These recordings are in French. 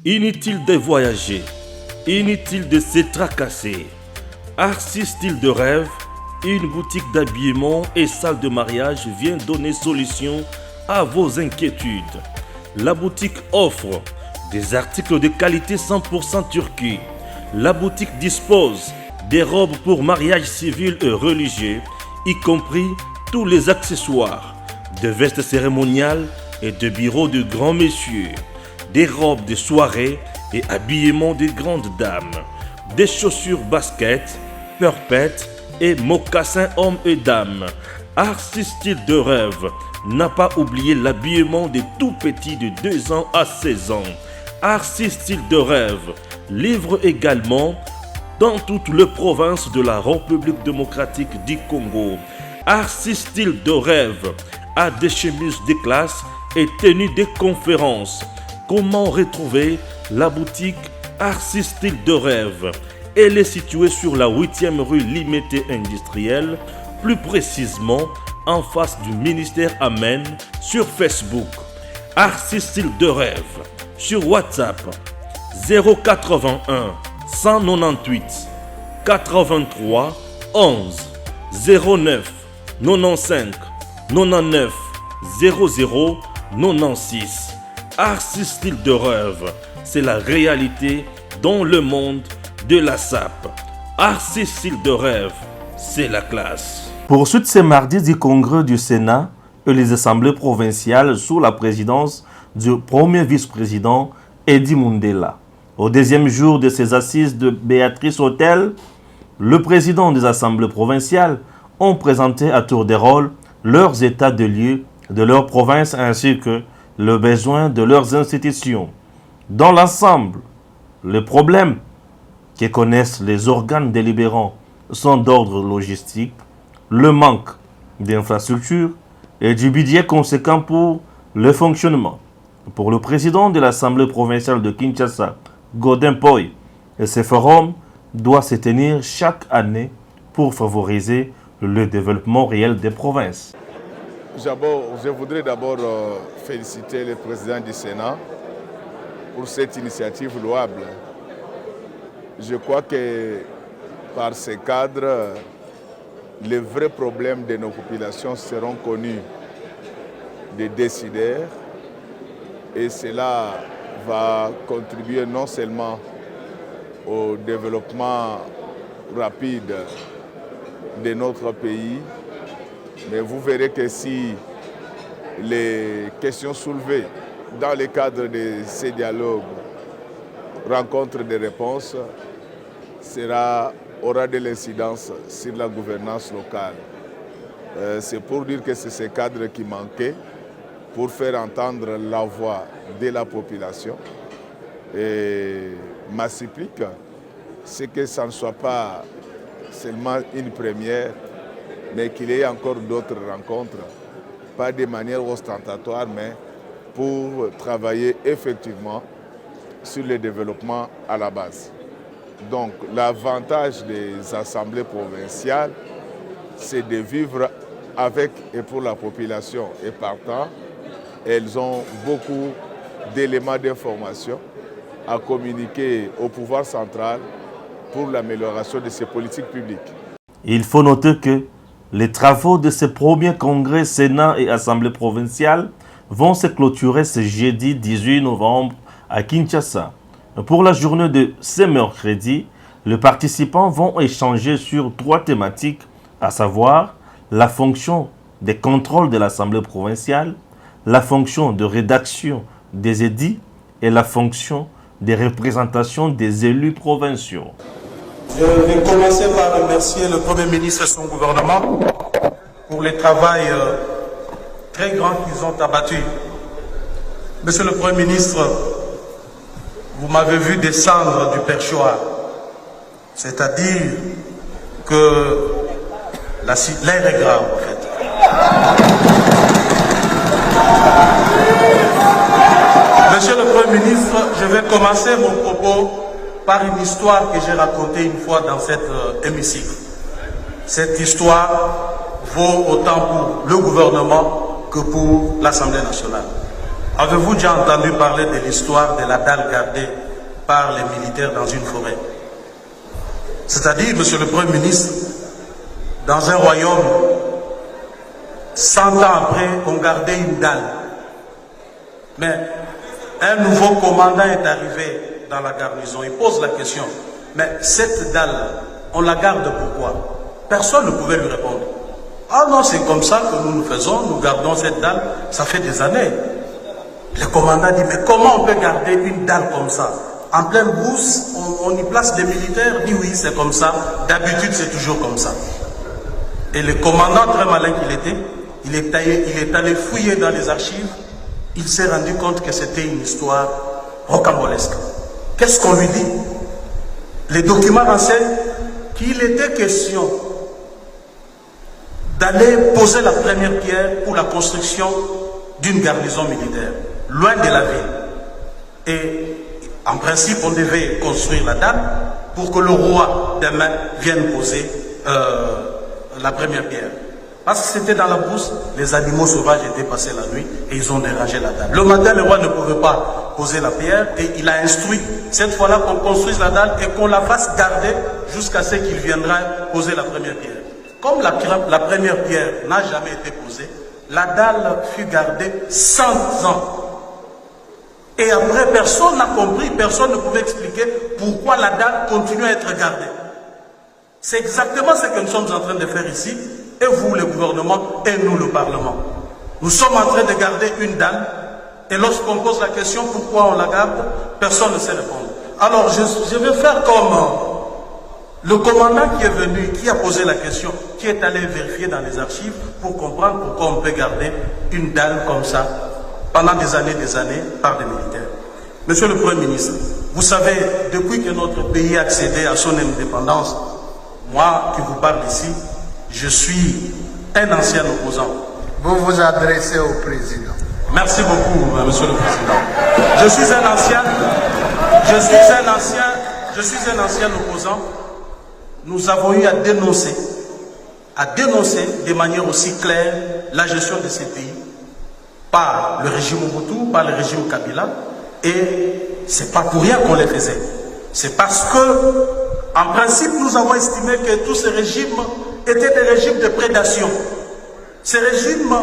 Inutile de voyager, inutile de se tracasser. Arcis Style de Rêve, une boutique d'habillement et salle de mariage vient donner solution à vos inquiétudes. La boutique offre des articles de qualité 100% turquie. La boutique dispose des robes pour mariage civil et religieux, y compris tous les accessoires, de vestes cérémoniales et de bureaux de grands messieurs, des robes de soirée et habillement de grandes dames, des chaussures basket, perpètes et mocassins hommes et dames. Arcis Style de Rêve n'a pas oublié l'habillement des tout petits de 2 ans à 16 ans. Arcis Style de Rêve livre également dans toutes les provinces de la République démocratique du Congo. Arcis Style de Rêve a des chemises de classe et tenues de conférences. Comment retrouver la boutique Arcis Style de Rêve? Elle est située sur la 8e rue Limité Industrielle, plus précisément en face du ministère Amen, sur Facebook. Arcis Style de Rêve, sur WhatsApp 081 198 83 11 09 95 99 00 96. Arcis Style de Rêve, c'est la réalité dans le monde de la SAP. Arcis Style de Rêve, c'est la classe. Poursuite ce mardi du congrès du Sénat et les assemblées provinciales sous la présidence du premier vice-président Eddy Mundela. Au deuxième jour de ces assises de Béatrice Hôtel, le président des assemblées provinciales ont présenté à tour de rôle leurs états de lieu de leur province ainsi que le besoin de leurs institutions. Dans l'ensemble, les problèmes que connaissent les organes délibérants sont d'ordre logistique, le manque d'infrastructures et du budget conséquent pour le fonctionnement. Pour le président de l'Assemblée provinciale de Kinshasa, Godin Poy, ce forum doit se tenir chaque année pour favoriser le développement réel des provinces. Je voudrais d'abord féliciter le président du Sénat pour cette initiative louable. Je crois que par ces cadres, les vrais problèmes de nos populations seront connus des décideurs et cela va contribuer non seulement au développement rapide de notre pays, mais vous verrez que si les questions soulevées dans le cadre de ces dialogues rencontrent des réponses, aura de l'incidence sur la gouvernance locale. C'est pour dire que c'est ces cadres qui manquaient pour faire entendre la voix de la population. Et ma supplique, c'est que ça ne soit pas seulement une première, mais qu'il y ait encore d'autres rencontres, pas de manière ostentatoire, mais pour travailler effectivement sur le développement à la base. Donc l'avantage des assemblées provinciales, c'est de vivre avec et pour la population. Et partant, elles ont beaucoup d'éléments d'information à communiquer au pouvoir central pour l'amélioration de ces politiques publiques. Il faut noter que les travaux de ce premier congrès Sénat et Assemblée provinciale vont se clôturer ce jeudi 18 novembre à Kinshasa. Pour la journée de ce mercredi, les participants vont échanger sur 3 thématiques, à savoir la fonction de contrôle de l'Assemblée provinciale, la fonction de rédaction des édits et la fonction de représentation des élus provinciaux. Je vais commencer par remercier le Premier ministre et son gouvernement pour le travail très grand qu'ils ont abattu. Monsieur le Premier ministre, vous m'avez vu descendre du perchoir, c'est-à-dire que l'air est grave en fait. Monsieur le Premier ministre, je vais commencer mon propos par une histoire que j'ai racontée une fois dans cet hémicycle. Cette histoire vaut autant pour le gouvernement que pour l'Assemblée nationale. Avez-vous déjà entendu parler de l'histoire de la dalle gardée par les militaires dans une forêt? C'est-à-dire, monsieur le Premier ministre, dans un royaume, 100 ans après, on gardait une dalle. Mais un nouveau commandant est arrivé dans la garnison. Il pose la question, mais cette dalle, on la garde pourquoi? Personne ne pouvait lui répondre. Ah non, c'est comme ça que nous faisons, nous gardons cette dalle, ça fait des années. Le commandant dit, mais comment on peut garder une dalle comme ça? En pleine brousse, on y place des militaires, dit oui, c'est comme ça, d'habitude c'est toujours comme ça. Et le commandant, très malin qu'il était, il est allé fouiller dans les archives, il s'est rendu compte que c'était une histoire rocambolesque. Qu'est-ce qu'on lui dit? Les documents renseignent qu'il était question d'aller poser la première pierre pour la construction d'une garnison militaire, loin de la ville. Et en principe, on devait construire la dalle pour que le roi demain vienne poser la première pierre. Parce que c'était dans la brousse, les animaux sauvages étaient passés la nuit et ils ont dérangé la dalle. Le matin, le roi ne pouvait pas poser la pierre et il a instruit cette fois-là qu'on construise la dalle et qu'on la fasse garder jusqu'à ce qu'il viendra poser la première pierre. Comme la première pierre n'a jamais été posée, la dalle fut gardée 100 ans. Et après, personne n'a compris, personne ne pouvait expliquer pourquoi la dalle continue à être gardée. C'est exactement ce que nous sommes en train de faire ici, et vous, le gouvernement, et nous, le Parlement. Nous sommes en train de garder une dalle, et lorsqu'on pose la question pourquoi on la garde, personne ne sait répondre. Alors, je vais faire comme le commandant qui est venu, qui a posé la question, qui est allé vérifier dans les archives pour comprendre pourquoi on peut garder une dalle comme ça pendant des années par des militaires. Monsieur le Premier ministre, vous savez, depuis que notre pays a accédé à son indépendance, moi qui vous parle ici, je suis un ancien opposant. Vous vous adressez au président. Merci beaucoup, monsieur le président. Je suis un ancien opposant. Nous avons eu à dénoncer de manière aussi claire la gestion de ces pays par le régime Mobutu, par le régime Kabila, et c'est pas pour rien qu'on les faisait. C'est parce que, en principe, nous avons estimé que tous ces régimes étaient des régimes de prédation. Ces régimes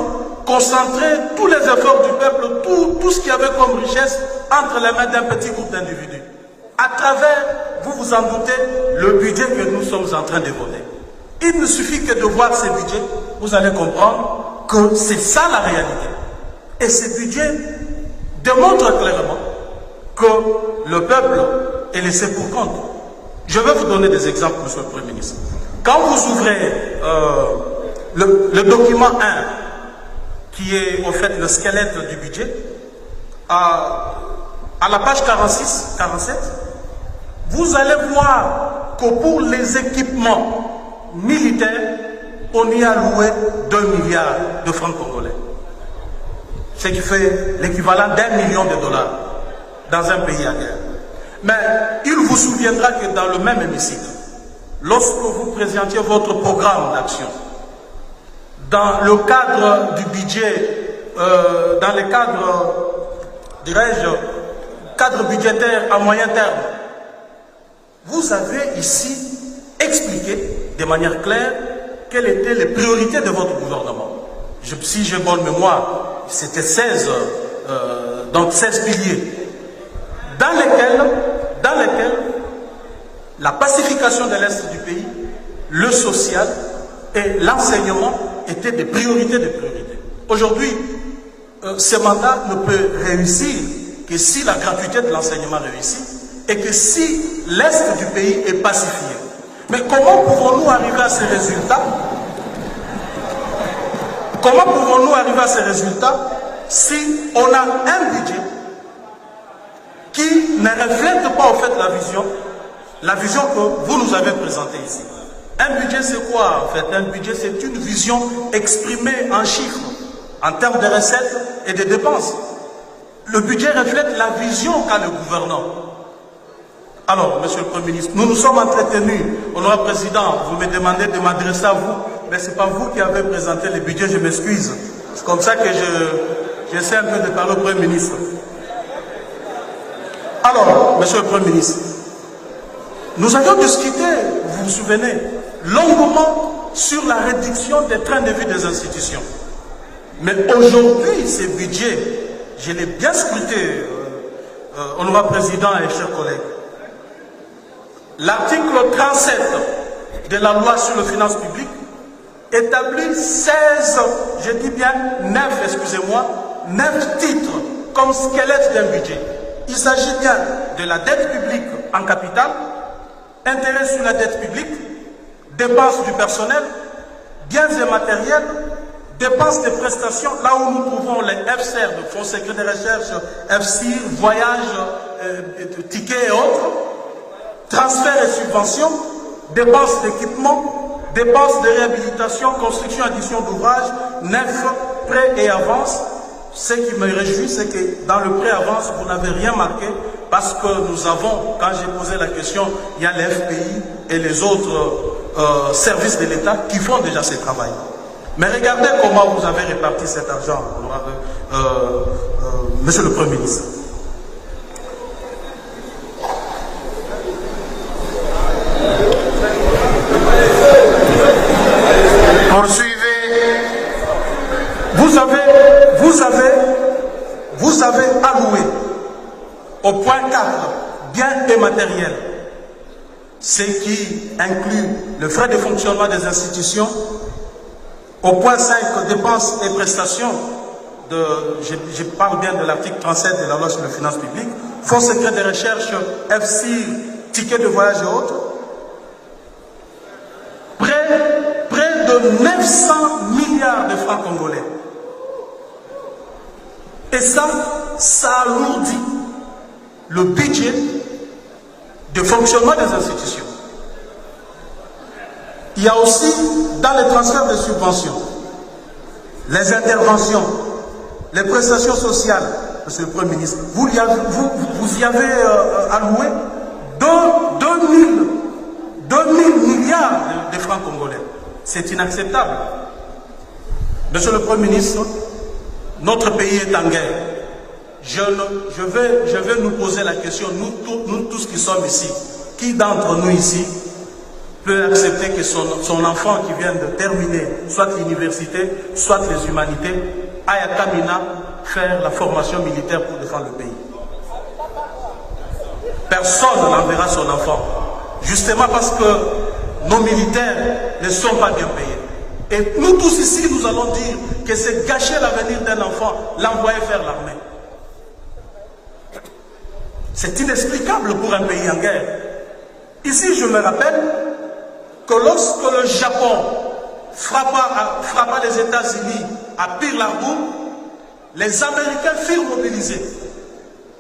concentraient tous les efforts du peuple, tout ce qu'il y avait comme richesse entre les mains d'un petit groupe d'individus. À travers, vous vous en doutez, le budget que nous sommes en train de voter. Il ne suffit que de voir ces budgets, vous allez comprendre que c'est ça la réalité. Et ce budget démontre clairement que le peuple est laissé pour compte. Je vais vous donner des exemples, monsieur le Premier ministre. Quand vous ouvrez le document 1, qui est au fait le squelette du budget, à la page 46-47, vous allez voir que pour les équipements militaires, on y a alloué 2 milliards de francs congolais. Ce qui fait l'équivalent d'1 million de dollars dans un pays à guerre. Mais il vous souviendra que dans le même hémicycle, lorsque vous présentiez votre programme d'action, dans le cadre du budget, dans le cadre, dirais-je, cadre budgétaire à moyen terme, vous avez ici expliqué de manière claire quelles étaient les priorités de votre gouvernement. Si j'ai bonne mémoire, c'était 16 piliers dans lesquels la pacification de l'Est du pays, le social et l'enseignement étaient des priorités de priorités. Aujourd'hui, ce mandat ne peut réussir que si la gratuité de l'enseignement réussit et que si l'Est du pays est pacifié. Mais comment pouvons-nous arriver à ces résultats? Comment pouvons-nous arriver à ces résultats si on a un budget qui ne reflète pas en fait la vision que vous nous avez présentée ici? Un budget c'est quoi en fait? Un budget c'est une vision exprimée en chiffres, en termes de recettes et de dépenses. Le budget reflète la vision qu'a le gouvernement. Alors, monsieur le Premier ministre, nous nous sommes entretenus. Honorable Président, vous me demandez de m'adresser à vous, mais ce n'est pas vous qui avez présenté le budget, je m'excuse. C'est comme ça que J'essaie un peu de parler au Premier ministre. Alors, Monsieur le Premier ministre, nous avions discuté, vous vous souvenez, longuement sur la réduction des trains de vie des institutions. Mais aujourd'hui, ces budgets, je l'ai bien scruté, honorable président et chers collègues. L'article 37 de la loi sur les finances publiques établit 16, je dis bien 9, excusez-moi, 9 titres comme squelette d'un budget. Il s'agit bien de la dette publique en capital, intérêt sur la dette publique, dépenses du personnel, biens et matériels, dépenses de prestations, là où nous trouvons les FCR, le Fonds secret de recherche, FCIR, voyages, tickets et autres, transferts et subventions, dépenses d'équipement, dépenses de réhabilitation, construction, addition d'ouvrages, neufs, prêts et avances. Ce qui me réjouit, c'est que dans le pré-avance, vous n'avez rien marqué parce que nous avons, quand j'ai posé la question, il y a les FPI et les autres services de l'État qui font déjà ce travail. Mais regardez comment vous avez réparti cet argent, Monsieur le Premier ministre. Poursuivez. Vous avez alloué au point 4, biens et matériels, ce qui inclut le frais de fonctionnement des institutions. Au point 5, dépenses et prestations, je parle bien de l'article 37 de la loi sur les finances publiques, Fonds secret de recherche, FCIR, tickets de voyage et autres, près de 900 milliards de francs congolais. Et ça alourdit le budget de fonctionnement des institutions. Il y a aussi, dans les transferts de subventions, les interventions, les prestations sociales, Monsieur le Premier ministre, vous y avez alloué 2000 milliards de francs congolais. C'est inacceptable. Monsieur le Premier ministre, notre pays est en guerre. Je vais nous poser la question, nous tous qui sommes ici, qui d'entre nous ici peut accepter que son enfant qui vient de terminer soit l'université, soit les humanités, aille à Kamina faire la formation militaire pour défendre le pays. Personne n'enverra son enfant, justement parce que nos militaires ne sont pas bien payés. Et nous tous ici, nous allons dire que c'est gâcher l'avenir d'un enfant, l'envoyer faire l'armée. C'est inexplicable pour un pays en guerre. Ici, je me rappelle que lorsque le Japon frappa les États-Unis à Pearl Harbor, les Américains furent mobilisés.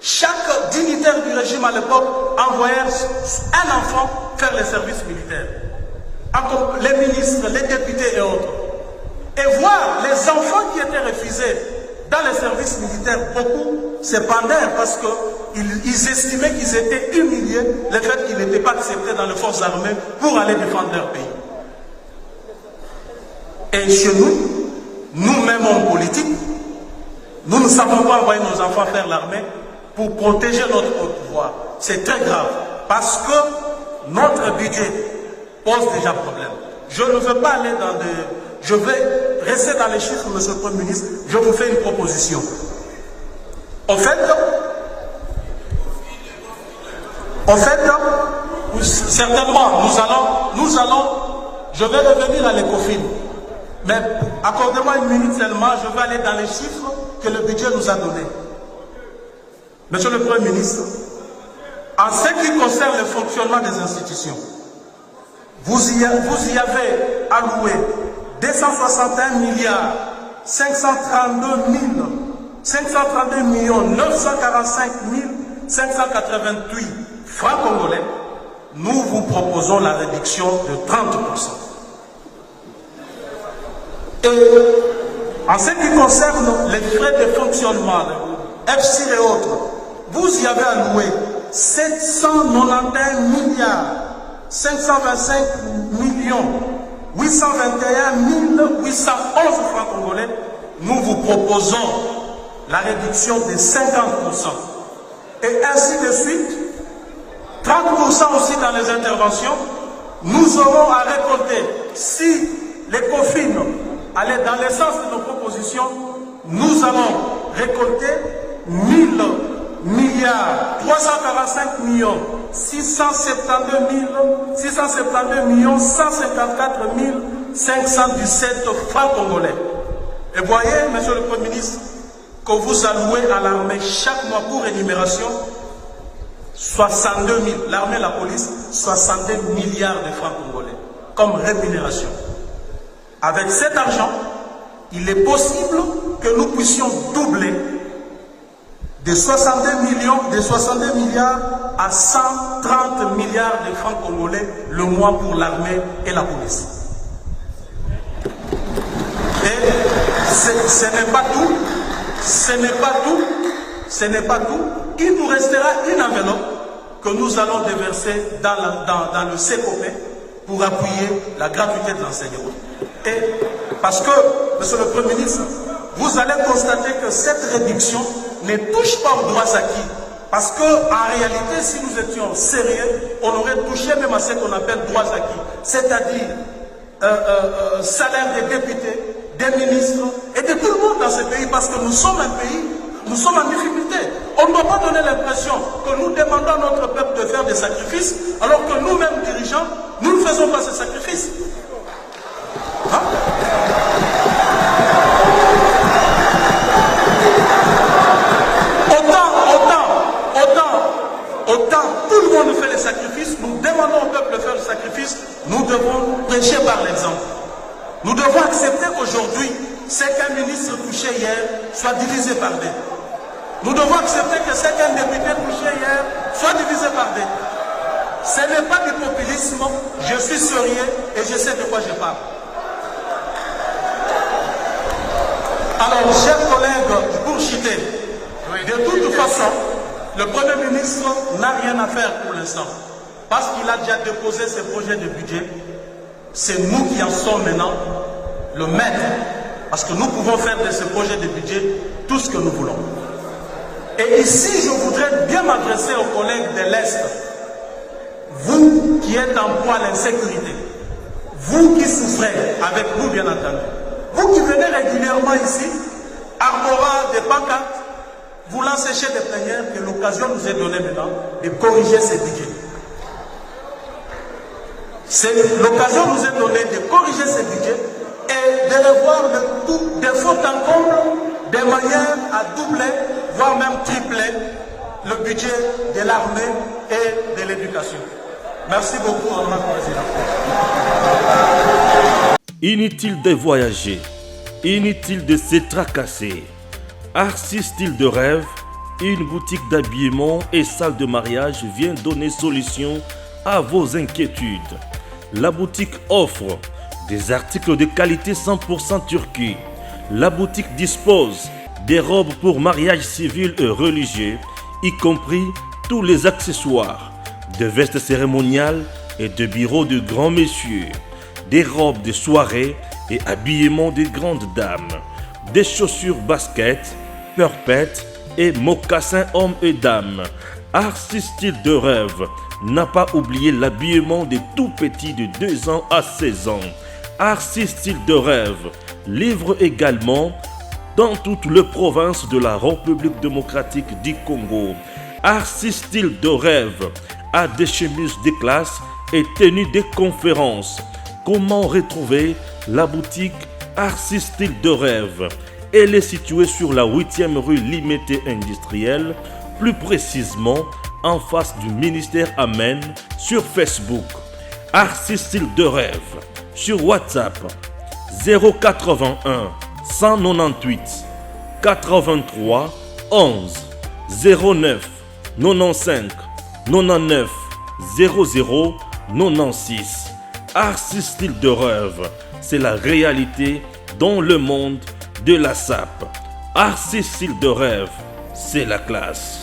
Chaque dignitaire du régime à l'époque envoyait un enfant faire les services militaires. Les ministres, les députés et autres. Et voir les enfants qui étaient refusés dans les services militaires, beaucoup se pendaient parce qu'ils estimaient qu'ils étaient humiliés, le fait qu'ils n'étaient pas acceptés dans les forces armées pour aller défendre leur pays. Et chez nous, nous-mêmes en politique, nous ne savons pas envoyer nos enfants faire l'armée pour protéger notre pouvoir. C'est très grave parce que notre budget pose déjà problème. Je ne veux pas aller dans des... Je vais rester dans les chiffres, Monsieur le Premier ministre. Je vous fais une proposition. En fait, certainement, nous allons, je vais revenir à l'ECOFIN. Mais accordez-moi une minute seulement, je vais aller dans les chiffres que le budget nous a donnés. Monsieur le Premier ministre, en ce qui concerne le fonctionnement des institutions, vous y avez alloué 261 milliards 532 millions 945 588 francs congolais. Nous vous proposons la réduction de 30%. Et en ce qui concerne les frais de fonctionnement, FCIR et autres, vous y avez alloué 791 milliards 525 millions 821 811 francs congolais. Nous vous proposons la réduction de 50%. Et ainsi de suite, 30% aussi dans les interventions. Nous aurons à récolter, si les COFIN allaient dans le sens de nos propositions, nous allons récolter 1000 milliards 345 millions 672 154 517 francs congolais. Et voyez, monsieur le Premier ministre, que vous allouez à l'armée chaque mois pour rémunération 62 000, l'armée et la police, 62 milliards de francs congolais comme rémunération. Avec cet argent, il est possible que nous puissions doubler de 62 milliards à 130 milliards de francs congolais le mois pour l'armée et la police. Et ce n'est pas tout, ce n'est pas tout. Il nous restera une enveloppe que nous allons déverser dans le CECOPE pour appuyer la gratuité de l'enseignement. Et parce que, monsieur le Premier ministre, vous allez constater que cette réduction ne touche pas aux droits acquis. Parce qu'en réalité, si nous étions sérieux, on aurait touché même à ce qu'on appelle droits acquis. C'est-à-dire salaire des députés, des ministres et de tout le monde dans ce pays. Parce que nous sommes un pays, nous sommes en difficulté. On ne doit pas donner l'impression que nous demandons à notre peuple de faire des sacrifices, alors que nous-mêmes dirigeants, nous ne faisons pas ces sacrifices. Hein? Autant tout le monde fait les sacrifices, nous demandons au peuple de faire le sacrifice, nous devons prêcher par l'exemple. Nous devons accepter qu'aujourd'hui, ce qu'un ministre touché hier soit divisé par deux. Nous devons accepter que ce qu'un député touché hier soit divisé par deux. Ce n'est pas du populisme, je suis sérieux et je sais de quoi je parle. Alors, chers collègues du Bourchité, de toute façon, le Premier ministre n'a rien à faire pour l'instant. Parce qu'il a déjà déposé ses projets de budget. C'est nous qui en sommes maintenant le maître. Parce que nous pouvons faire de ce projet de budget tout ce que nous voulons. Et ici, je voudrais bien m'adresser aux collègues de l'Est. Vous qui êtes en proie à l'insécurité. Vous qui souffrez avec nous, bien entendu. Vous qui venez régulièrement ici, arborant des pancartes, voulant sécher des plénières, que l'occasion nous est donnée maintenant de corriger ces budgets. L'occasion nous est donnée de corriger ces budgets et de revoir le tout de fond en comble de manière à doubler, voire même tripler le budget de l'armée et de l'éducation. Merci beaucoup, Honorable Président. Inutile de voyager, inutile de se tracasser. Arcis Style de Rêve, une boutique d'habillement et salle de mariage vient donner solution à vos inquiétudes. La boutique offre des articles de qualité 100% turquie. La boutique dispose des robes pour mariage civil et religieux, y compris tous les accessoires, de vestes cérémoniales et de bureaux de grands messieurs, des robes de soirée et habillement de grandes dames, des chaussures basket, perpètes et mocassins hommes et dames. Arcis Style de Rêve n'a pas oublié l'habillement des tout petits de 2 ans à 16 ans. Arcis Style de Rêve livre également dans toutes les provinces de la République démocratique du Congo. Arcis Style de Rêve a des chemises de classe et tenues de conférences. Comment retrouver la boutique Arcis Style de Rêve? Elle est située sur la 8e rue Limité Industrielle, plus précisément en face du ministère Amen, sur Facebook. Arcis Style de Rêve, sur WhatsApp 081 198 83 11 09 95 99 00 96. Arcis Style de Rêve, c'est la réalité dans le monde de la SAP. Arcis Style de Rêve, c'est la classe.